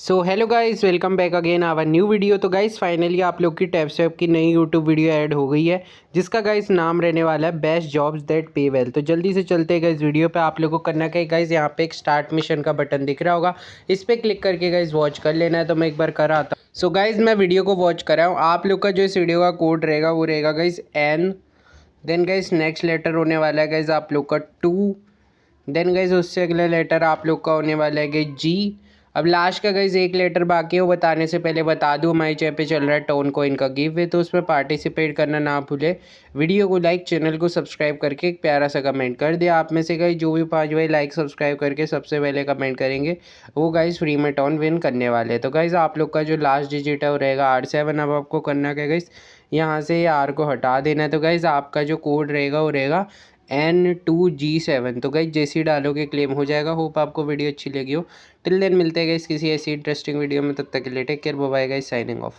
So hello guys, welcome back again our new video. तो guys finally आप लोग की टैप्सवैप की नई यूट्यूब वीडियो ऐड हो गई है, जिसका गाइस नाम रहने वाला है बेस्ट जॉब्स दैट पे वेल। तो जल्दी से चलते हैं गाइस वीडियो पे। आप लोगों को करना क्या है गाइस, यहाँ पे एक स्टार्ट मिशन का बटन दिख रहा होगा, इस पर क्लिक करके गाइस वॉच कर लेना है। तो मैं एक बार कर आता हूँ। सो गाइस मैं वीडियो को वॉच कर रहा हूँ। आप लोग का जो इस वीडियो का कोड रहेगा वो रहेगा guys N, then guys next letter होने वाला है गाइस आप लोग का 2, देन गाइज उससे अगला लेटर आप लोग का होने वाला है गाइज जी। अब लास्ट का गाइज एक लेटर बाकी है, वो बताने से पहले बता दूँ हमारे चैनल पे चल रहा है टोन कॉइन का गिव वे, तो उसमें पार्टिसिपेट करना ना भूले। वीडियो को लाइक, चैनल को सब्सक्राइब करके एक प्यारा सा कमेंट कर दिया। आप में से गाइज जो भी 5 भाई लाइक सब्सक्राइब करके सबसे पहले कमेंट करेंगे वो गाइज फ्री में टोन विन करने वाले हैं। तो गाइज आप लोग का जो लास्ट डिजिट है वो रहेगा R7। अब आपको करना क्या गाइज, यहाँ से R को हटा देना है। तो गाइज आपका जो कोड रहेगा वो रहेगा N2G7। तो गाइज जैसे ही डालोगे क्लेम हो जाएगा। होप आपको वीडियो अच्छी लगी हो। टिल देन मिलते हैं गाइज किसी ऐसी इंटरेस्टिंग वीडियो में, तब तक के लिए take care, bye bye guys, signing of.